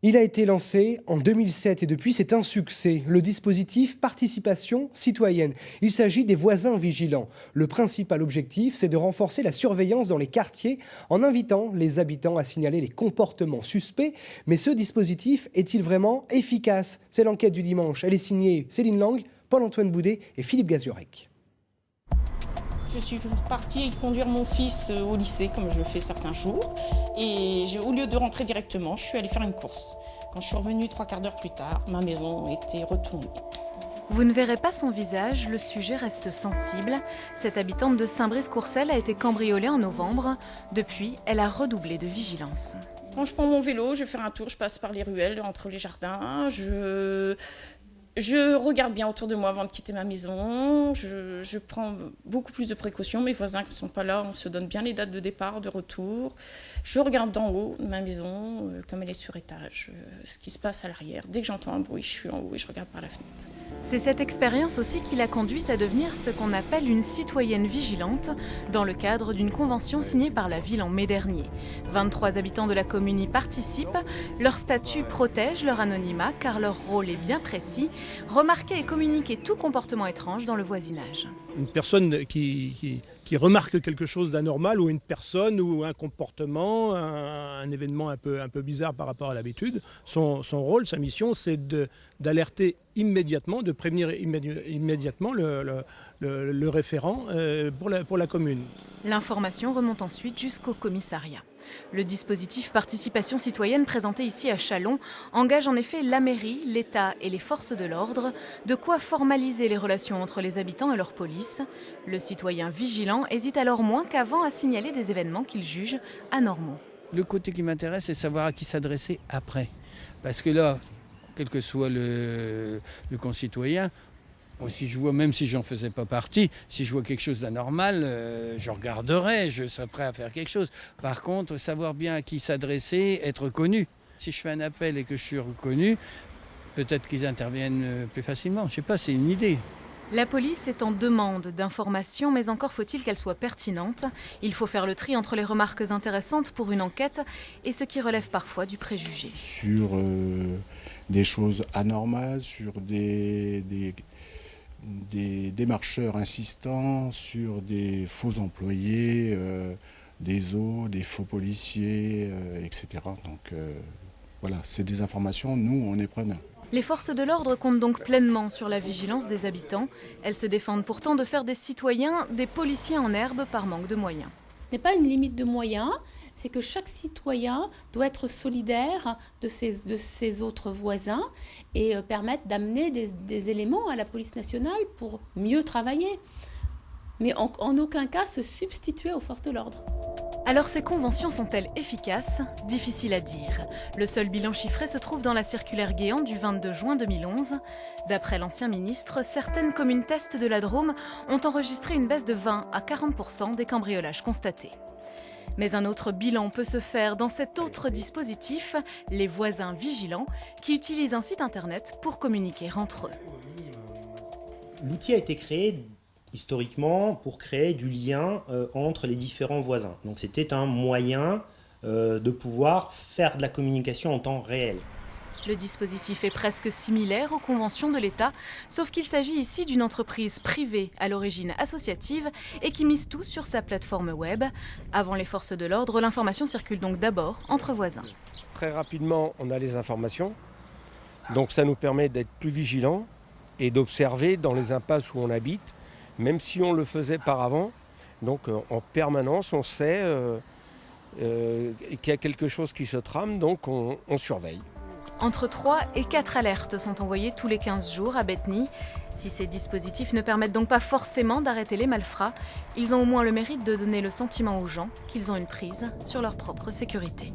Il a été lancé en 2007 et depuis c'est un succès. Le dispositif Participation citoyenne. Il s'agit des voisins vigilants. Le principal objectif, c'est de renforcer la surveillance dans les quartiers en invitant les habitants à signaler les comportements suspects. Mais ce dispositif est-il vraiment efficace? C'est l'enquête du dimanche. Elle est signée Céline Lang, Paul-Antoine Boudet et Philippe Gazurek. Je suis repartie conduire mon fils au lycée, comme je le fais certains jours. Et au lieu de rentrer directement, je suis allée faire une course. Quand je suis revenue 3/4 d'heure plus tard, ma maison était retournée. Vous ne verrez pas son visage, le sujet reste sensible. Cette habitante de Saint-Brice-Courcelles a été cambriolée en novembre. Depuis, elle a redoublé de vigilance. Quand je prends mon vélo, je vais faire un tour, je passe par les ruelles, entre les jardins. Je regarde bien autour de moi avant de quitter ma maison. Je prends beaucoup plus de précautions. Mes voisins qui ne sont pas là, on se donne bien les dates de départ, de retour. Je regarde d'en haut de ma maison, comme elle est sur étage, ce qui se passe à l'arrière. Dès que j'entends un bruit, je suis en haut et je regarde par la fenêtre. C'est cette expérience aussi qui l'a conduite à devenir ce qu'on appelle une citoyenne vigilante dans le cadre d'une convention signée par la ville en mai dernier. 23 habitants de la commune y participent. Leur statut protège leur anonymat car leur rôle est bien précis. Remarquer et communiquer tout comportement étrange dans le voisinage. Une personne qui remarque quelque chose d'anormal ou une personne ou un comportement, un événement un peu bizarre par rapport à l'habitude, son rôle, sa mission, c'est d'alerter immédiatement, de prévenir immédiatement le référent pour la commune. L'information remonte ensuite jusqu'au commissariat. Le dispositif Participation citoyenne présenté ici à Châlons engage en effet la mairie, l'État et les forces de l'ordre, de quoi formaliser les relations entre les habitants et leur police. Le citoyen vigilant hésite alors moins qu'avant à signaler des événements qu'il juge anormaux. Le côté qui m'intéresse, c'est savoir à qui s'adresser après. Parce que là, quel que soit le concitoyen, si je vois, même si j'en faisais pas partie, si je vois quelque chose d'anormal, je regarderais, je serais prêt à faire quelque chose. Par contre, savoir bien à qui s'adresser, être connu. Si je fais un appel et que je suis reconnu, peut-être qu'ils interviennent plus facilement. Je sais pas, c'est une idée. La police est en demande d'informations, mais encore faut-il qu'elles soient pertinentes. Il faut faire le tri entre les remarques intéressantes pour une enquête et ce qui relève parfois du préjugé. Sur des choses anormales, sur des démarcheurs insistants, sur des faux employés, des eaux, des faux policiers, etc. Donc voilà, c'est des informations, nous on est preneurs. Les forces de l'ordre comptent donc pleinement sur la vigilance des habitants. Elles se défendent pourtant de faire des citoyens des policiers en herbe par manque de moyens. Ce n'est pas une limite de moyens, c'est que chaque citoyen doit être solidaire de ses autres voisins et permettre d'amener des éléments à la police nationale pour mieux travailler. Mais en aucun cas se substituer aux forces de l'ordre. Alors ces conventions sont-elles efficaces? Difficile à dire. Le seul bilan chiffré se trouve dans la circulaire Guéant du 22 juin 2011. D'après l'ancien ministre, certaines communes test de la Drôme ont enregistré une baisse de 20 à 40% des cambriolages constatés. Mais un autre bilan peut se faire dans cet autre dispositif, les voisins vigilants, qui utilisent un site internet pour communiquer entre eux. L'outil a été créé historiquement pour créer du lien entre les différents voisins. Donc c'était un moyen de pouvoir faire de la communication en temps réel. Le dispositif est presque similaire aux conventions de l'État, sauf qu'il s'agit ici d'une entreprise privée à l'origine associative et qui mise tout sur sa plateforme web. Avant les forces de l'ordre, l'information circule donc d'abord entre voisins. Très rapidement, on a les informations, donc ça nous permet d'être plus vigilants et d'observer dans les impasses où on habite, même si on le faisait par avant. Donc en permanence, on sait qu'il y a quelque chose qui se trame, donc on surveille. Entre 3 et 4 alertes sont envoyées tous les 15 jours à Bethny. Si ces dispositifs ne permettent donc pas forcément d'arrêter les malfrats, ils ont au moins le mérite de donner le sentiment aux gens qu'ils ont une prise sur leur propre sécurité.